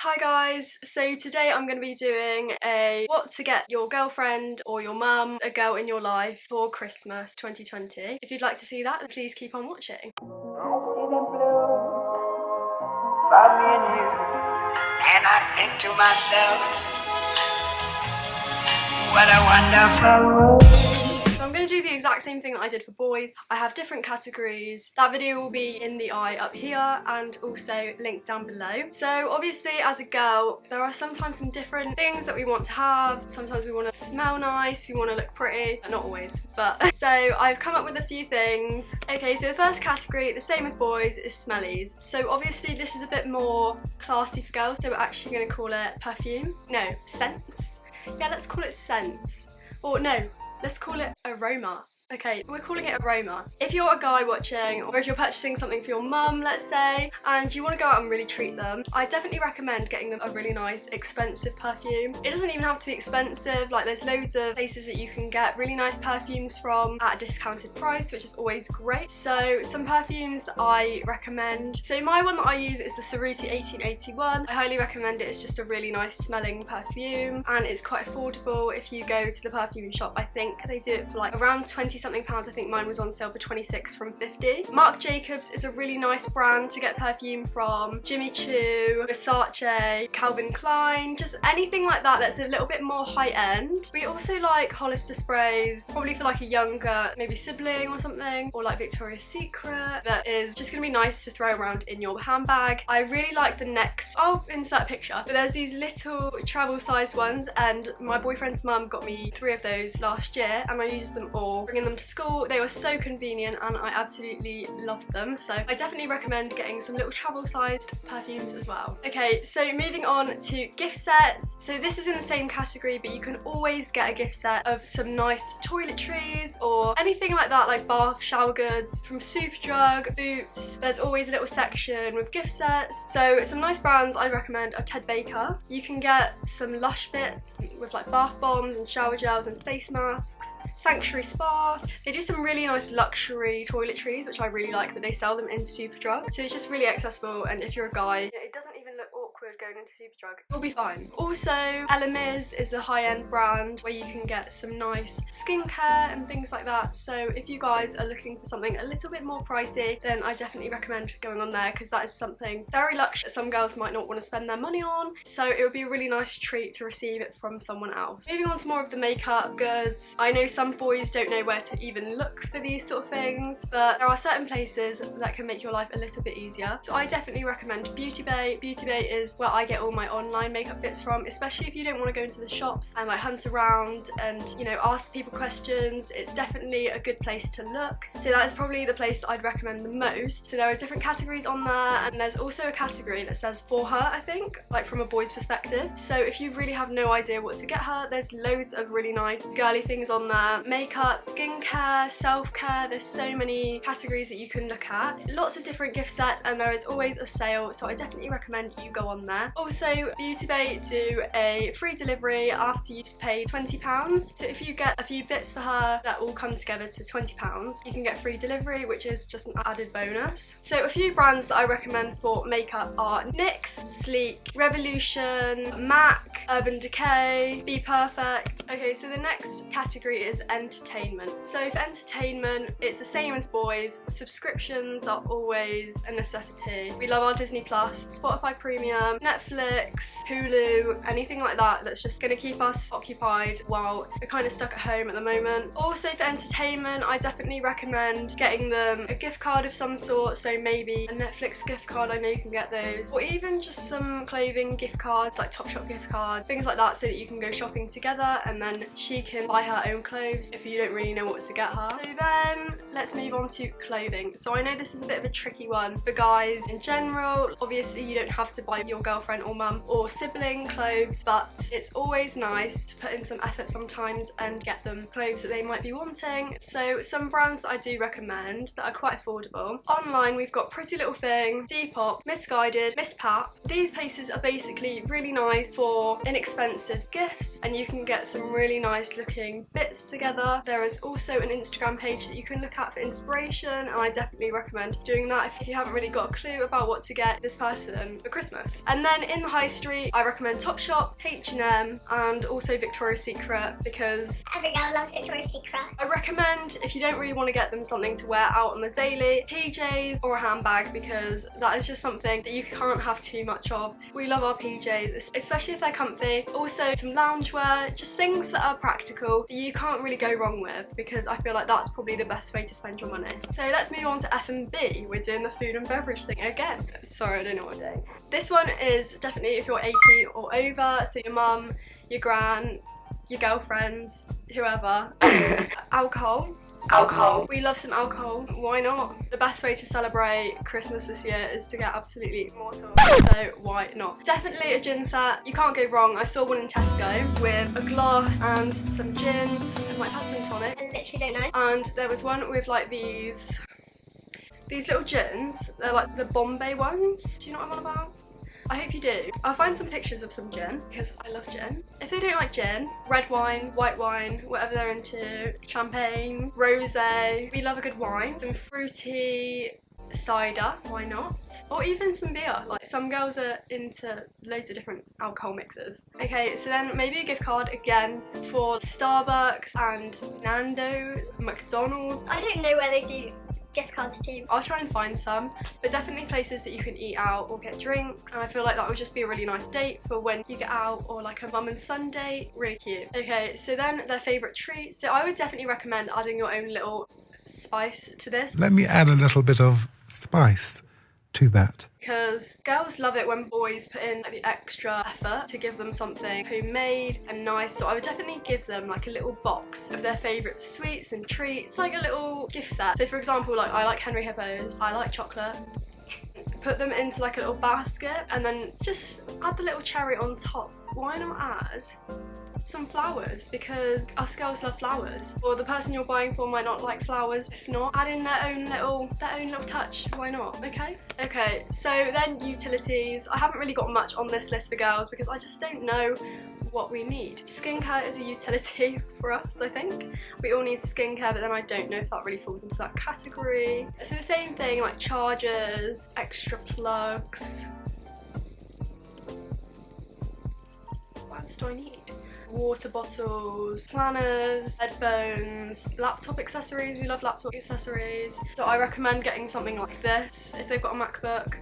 Hi guys, so today I'm going to be doing a what to get your girlfriend or your mum, a girl in your life for Christmas 2020. If you'd like to see that, then please keep on watching. I see the blue for me and you, and I think to myself, what a wonderful world. So I'm going to do the exact same thing that I did for boys. I have different categories. That video will be in the eye up here and also linked down below. So obviously as a girl, there are sometimes some different things that we want to have. Sometimes we want to smell nice, we want to look pretty. Not always, but so I've come up with a few things. Okay, so the first category, the same as boys, is smellies. So obviously this is a bit more classy for girls, so we're actually going to call it perfume. No, scents. Yeah, let's call it scents. Or no, let's call it aroma. Okay, we're calling it aroma. If you're a guy watching, or if you're purchasing something for your mum, let's say, and you want to go out and really treat them, I definitely recommend getting them a really nice, expensive perfume. It doesn't even have to be expensive, like there's loads of places that you can get really nice perfumes from at a discounted price, which is always great. So some perfumes that I recommend. So my one that I use is the Cerruti 1881. I highly recommend it. It's just a really nice smelling perfume, and it's quite affordable. If you go to the perfume shop, I think they do it for like around 20 something pounds. I think mine was on sale for 26 from 50. Marc Jacobs is a really nice brand to get perfume from. Jimmy Choo, Versace, Calvin Klein, just anything like that that's a little bit more high end. We also like Hollister sprays, probably for like a younger maybe sibling or something, or like Victoria's Secret, that is just gonna be nice to throw around in your handbag. I really like the next, I'll insert a picture, but there's these little travel sized ones, and my boyfriend's mum got me 3 of those last year and I used them all, bringing them to school. They were so convenient and I absolutely loved them, so I definitely recommend getting some little travel sized perfumes as well. Okay, so moving on to gift sets. So this is in the same category, but you can always get a gift set of some nice toiletries or anything like that, like bath, shower goods, from Superdrug, Boots. There's always a little section with gift sets. So some nice brands I'd recommend are Ted Baker. You can get some Lush bits with like bath bombs and shower gels and face masks. Sanctuary Spa. They do some really nice luxury toiletries, which I really like, that they sell them in Superdrug. So it's just really accessible, and if you're a guy, it doesn't even look awkward going into Superdrug. You'll be fine. Also, Elemis is a high-end brand where you can get some nice skincare and things like that. So if you guys are looking for something a little bit more pricey, then I definitely recommend going on there, because that is something very luxury that some girls might not want to spend their money on. So it would be a really nice treat to receive it from someone else. Moving on to more of the makeup goods. I know some boys don't know where to even look for these sort of things, but there are certain places that can make your life a little bit easier. So I definitely recommend Beauty Bay. Beauty Bay is where I get all my online makeup bits from, especially if you don't want to go into the shops and like hunt around and, you know, ask people questions. It's definitely a good place to look. So that is probably the place that I'd recommend the most. So there are different categories on there, and there's also a category that says for her, I think, like from a boy's perspective. So if you really have no idea what to get her, there's loads of really nice girly things on there. Makeup, skincare, self-care, there's so many categories that you can look at. Lots of different gift sets, and there is always a sale, so I definitely recommend you go on there. Also, Beauty Bay do a free delivery after you've paid £20. So if you get a few bits for her that all come together to £20, you can get free delivery, which is just an added bonus. So a few brands that I recommend for makeup are NYX, Sleek, Revolution, MAC, Urban Decay, Be Perfect. Okay, so the next category is entertainment. So for entertainment, it's the same as boys. Subscriptions are always a necessity. We love our Disney Plus, Spotify Premium, Netflix, Hulu, anything like that that's just going to keep us occupied while we're kind of stuck at home at the moment. Also for entertainment, I definitely recommend getting them a gift card of some sort, so maybe a Netflix gift card, I know you can get those, or even just some clothing gift cards, like Topshop gift cards, things like that, so that you can go shopping together and then she can buy her own clothes if you don't really know what to get her. So then let's move on to clothing. So I know this is a bit of a tricky one for guys in general. Obviously you don't have to buy your girlfriend or mum or sibling clothes, but it's always nice to put in some effort sometimes and get them clothes that they might be wanting. So some brands that I do recommend that are quite affordable. Online we've got Pretty Little Thing, Depop, Missguided, Miss Pat. These places are basically really nice for inexpensive gifts and you can get some really nice looking bits together. There is also an Instagram page that you can look at for inspiration, and I definitely recommend doing that if you haven't really got a clue about what to get this person for Christmas. And then in the high street, I recommend Topshop, H&M, and also Victoria's Secret, because every girl loves Victoria's Secret. I recommend, if you don't really want to get them something to wear out on the daily, PJs or a handbag, because that is just something that you can't have too much of. We love our PJs, especially if they're comfy. Also some loungewear, just things that are practical that you can't really go wrong with, because I feel like that's probably the best way to spend your money. So let's move on to F&B. We're doing the food and beverage thing again. Sorry, I don't know what I'm doing. This one is definitely if you're 80 or over, so your mum, your gran, your girlfriends, whoever. Alcohol. Alcohol. We love some alcohol. Why not? The best way to celebrate Christmas this year is to get absolutely mortal. So why not? Definitely a gin set. You can't go wrong. I saw one in Tesco with a glass and some gins. It might have some tonic. I literally don't know. And there was one with like these little gins. They're like the Bombay ones. Do you know what I'm on about? I hope you do. I'll find some pictures of some gin because I love gin. If they don't like gin, red wine, white wine, whatever they're into, champagne, rosé. We love a good wine. Some fruity cider, why not? Or even some beer. Like some girls are into loads of different alcohol mixes. Okay, so then maybe a gift card again for Starbucks and Nando's, McDonald's. I don't know where they do gift cards too. I'll try and find some, but definitely places that you can eat out or get drinks, and I feel like that would just be a really nice date for when you get out, or like a mum and son date. Really cute. Okay, so then their favourite treats. So I would definitely recommend adding your own little spice to this. Let me add a little bit of spice to that. Because girls love it when boys put in like, the extra effort to give them something homemade and nice. So I would definitely give them like a little box of their favourite sweets and treats, like a little gift set. So for example, like I like Henry Hippos, I like chocolate. Put them into like a little basket and then just add the little cherry on top. Why not add some flowers, because us girls love flowers, or the person you're buying for might not like flowers. If not, add in their own little touch. Why not? Okay, so then utilities. I haven't really got much on this list for girls because I just don't know what we need. Skincare is a utility for us, I think. We all need skincare, but then I don't know if that really falls into that category. So the same thing, like chargers, extra plugs. What else do I need? Water bottles, planners, headphones, laptop accessories. We love laptop accessories. So I recommend getting something like this if they've got a MacBook.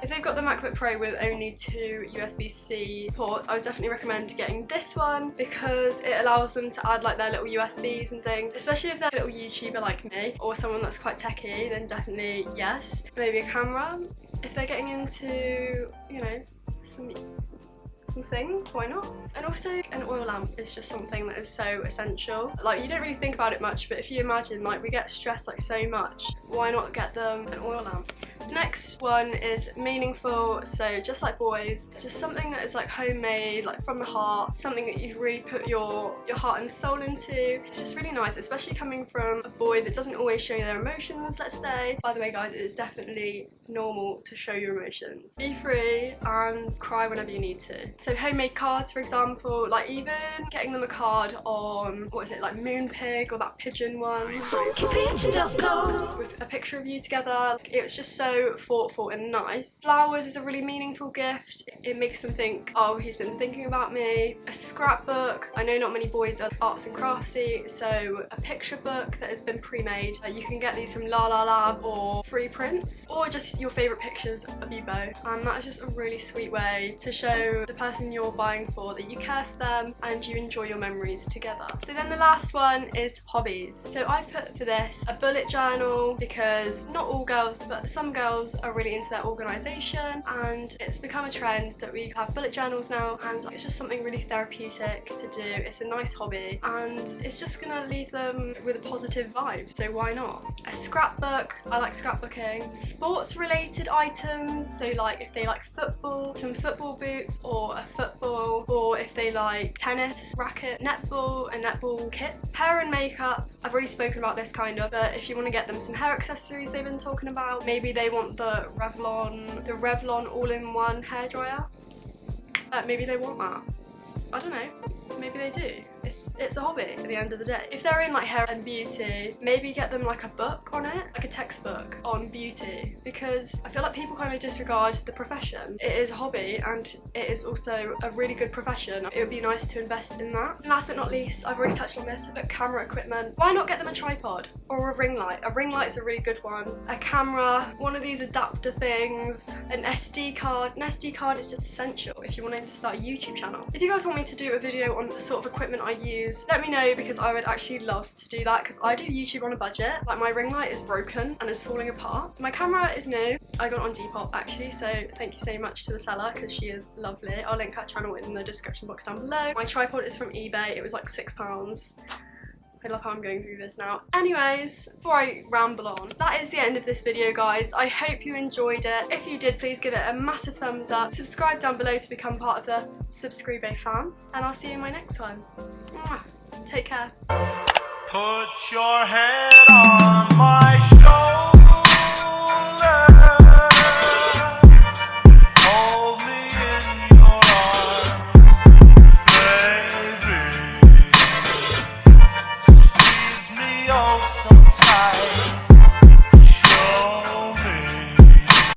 If they've got the MacBook Pro with only 2 USB-C ports, I would definitely recommend getting this one because it allows them to add like their little USBs and things, especially if they're a little YouTuber like me or someone that's quite techie, then definitely yes. Maybe a camera. If they're getting into, you know, some things, why not? And also an oil lamp is just something that is so essential. Like you don't really think about it much, but if you imagine like we get stressed like so much, why not get them an oil lamp? The next one is meaningful, so just like boys, just something that is like homemade, like from the heart, something that you've really put your heart and soul into. It's just really nice, especially coming from a boy that doesn't always show their emotions, let's say. By the way guys, it is definitely normal to show your emotions. Be free and cry whenever you need to. So homemade cards, for example, like even getting them a card on, what is it, like Moonpig or that pigeon one with a picture of you together. It was just so thoughtful and nice. Flowers is a really meaningful gift. It makes them think, oh, he's been thinking about me. A scrapbook. I know not many boys are arts and craftsy, so a picture book that has been pre-made. You can get these from La La Lab or free prints, or just your favourite pictures of you both. And that's just a really sweet way to show the person you're buying for that you care for them and you enjoy your memories together. So then the last one is hobbies. So I put for this a bullet journal because not all girls, but some girls are really into their organisation, and it's become a trend that we have bullet journals now, and it's just something really therapeutic to do. It's a nice hobby and it's just gonna leave them with a positive vibe, so why not? A scrapbook. I like scrapbooking. Sports related items, so like if they like football, some football boots or a football, or if they like tennis racket, netball, a netball kit. Hair and makeup. I've already spoken about this kind of, but if you want to get them some hair accessories they've been talking about, maybe they want the Revlon all-in-one hairdryer. Maybe they want that. I don't know, maybe they do. It's a hobby at the end of the day. If they're in like hair and beauty, maybe get them like a book on it, like a textbook on beauty, because I feel like people kind of disregard the profession. It is a hobby and it is also a really good profession. It would be nice to invest in that. And last but not least, I've already touched on this, but camera equipment. Why not get them a tripod or a ring light? A ring light is a really good one. A camera, one of these adapter things, an SD card. An SD card is just essential if you're wanting to start a YouTube channel. If you guys want me to do a video on the sort of equipment I use, let me know, because I would actually love to do that, because I do YouTube on a budget. Like, my ring light is broken and is falling apart. My camera is new. I got it on Depop actually, so thank you so much to the seller because she is lovely. I'll link her channel in the description box down below. My tripod is from eBay. It was like £6. I love how I'm going through this now. Anyways, before I ramble on, that is the end of this video, guys. I hope you enjoyed it. If you did, please give it a massive thumbs up. Subscribe down below to become part of the Subscribe fam. And I'll see you in my next one. Mwah. Take care. Put your head on my shoulder. Hold me in your arms, baby. Squeeze me oh so